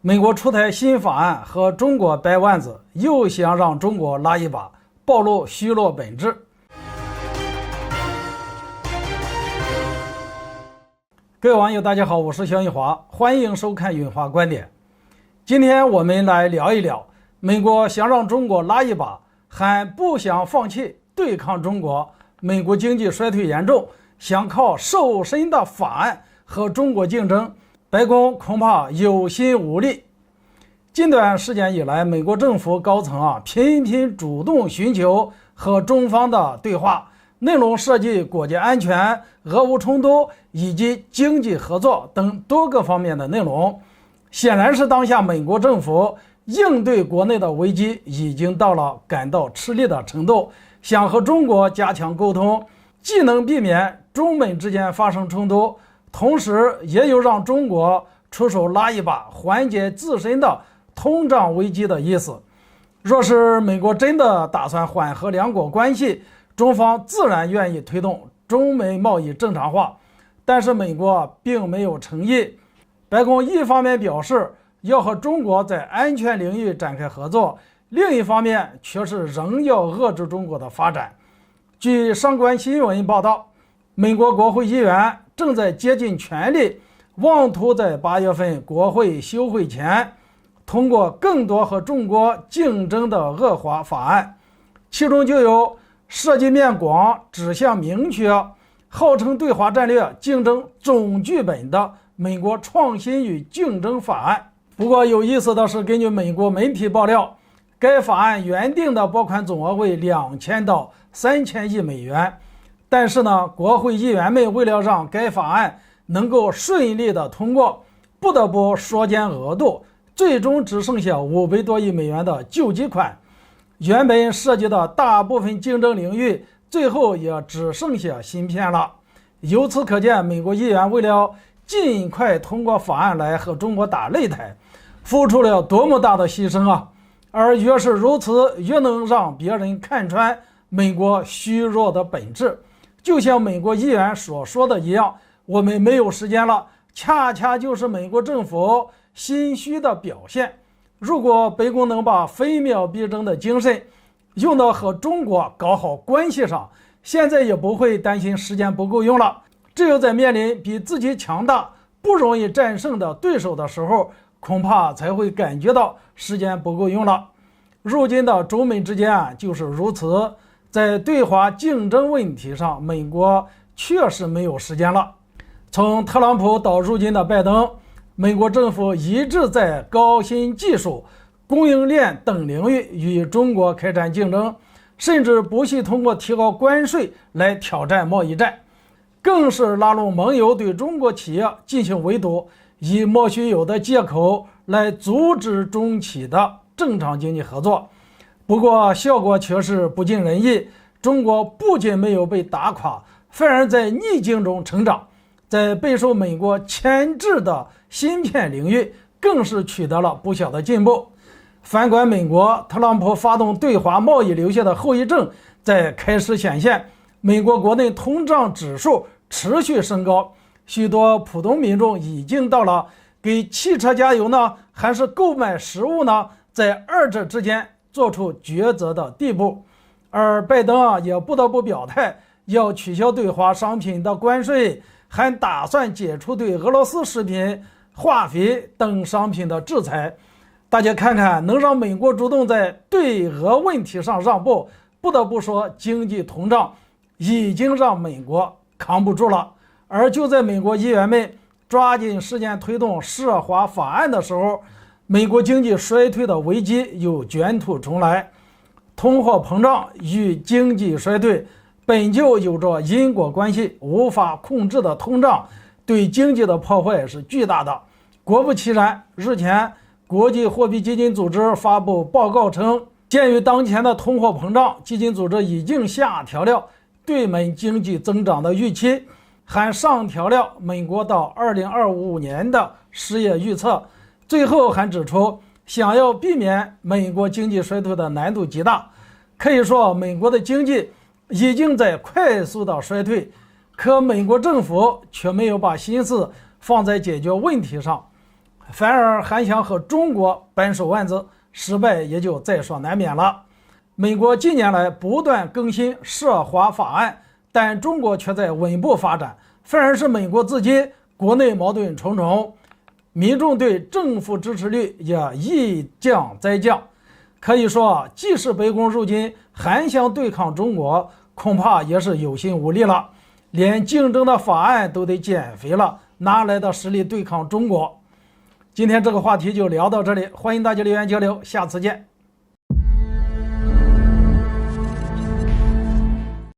美国出台新法案和中国掰腕子，又想让中国拉一把，暴露虚弱本质。各位网友大家好，我是肖玉华，欢迎收看允华观点。今天我们来聊一聊美国想让中国拉一把，还不想放弃对抗中国，美国经济衰退严重，想靠瘦身的法案和中国竞争，白宫恐怕有心无力。近段时间以来，美国政府高层频频主动寻求和中方的对话，内容涉及国家安全、俄乌冲突以及经济合作等多个方面的内容。显然是当下美国政府应对国内的危机已经到了感到吃力的程度，想和中国加强沟通，既能避免中美之间发生冲突，同时也有让中国出手拉一把，缓解自身的通胀危机的意思。若是美国真的打算缓和两国关系，中方自然愿意推动中美贸易正常化，但是美国并没有诚意。白宫一方面表示要和中国在安全领域展开合作，另一方面却是仍要遏制中国的发展。据相关新闻报道，美国国会议员正在竭尽全力，妄图在8月份国会休会前通过更多和中国竞争的恶化法案，其中就有涉及面广、指向明确、号称对华战略竞争总剧本的美国创新与竞争法案。不过有意思的是，根据美国媒体爆料，该法案原定的拨款总额为2000到3000亿美元，但是呢，国会议员们为了让该法案能够顺利的通过，不得不缩减额度，最终只剩下500多亿美元的救济款。原本涉及的大部分竞争领域，最后也只剩下芯片了。由此可见，美国议员为了尽快通过法案来和中国打擂台，付出了多么大的牺牲啊！而越是如此，越能让别人看穿美国虚弱的本质。就像美国议员所说的一样，我们没有时间了，恰恰就是美国政府心虚的表现。如果白宫能把分秒必争的精神用到和中国搞好关系上，现在也不会担心时间不够用了。只有在面临比自己强大、不容易战胜的对手的时候，恐怕才会感觉到时间不够用了。如今的中美之间就是如此，在对华竞争问题上，美国确实没有时间了。从特朗普到如今的拜登，美国政府一直在高新技术、供应链等领域与中国开展竞争，甚至不惜通过提高关税来挑战贸易战，更是拉拢盟友对中国企业进行围堵，以莫须有的借口来阻止中企的正常经济合作。不过效果却是不尽人意，中国不仅没有被打垮，反而在逆境中成长，在备受美国牵制的芯片领域更是取得了不小的进步。反观美国，特朗普发动对华贸易留下的后遗症在开始显现，美国国内通胀指数持续升高，许多普通民众已经到了给汽车加油呢，还是购买食物呢，在二者之间做出抉择的地步。而拜登也不得不表态，要取消对华商品的关税，还打算解除对俄罗斯食品、化肥等商品的制裁。大家看看，能让美国主动在对俄问题上让步，不得不说经济通胀已经让美国扛不住了。而就在美国议员们抓紧时间推动涉华法案的时候，美国经济衰退的危机又卷土重来。通货膨胀与经济衰退本就有着因果关系，无法控制的通胀对经济的破坏是巨大的。果不其然，日前国际货币基金组织发布报告称，鉴于当前的通货膨胀，基金组织已经下调了对美经济增长的预期，还上调了美国到2025年的失业预测。最后还指出，想要避免美国经济衰退的难度极大。可以说，美国的经济已经在快速的衰退，可美国政府却没有把心思放在解决问题上。反而还想和中国扳手腕子，失败也就在所难免了。美国近年来不断更新涉华法案，但中国却在稳步发展，反而是美国自己国内矛盾重重，民众对政府支持率也一降再降。可以说，即使白宫如今还想对抗中国，恐怕也是有心无力了，连竞争的法案都得减肥了，哪来的实力对抗中国？今天这个话题就聊到这里，欢迎大家留言交流，下次见。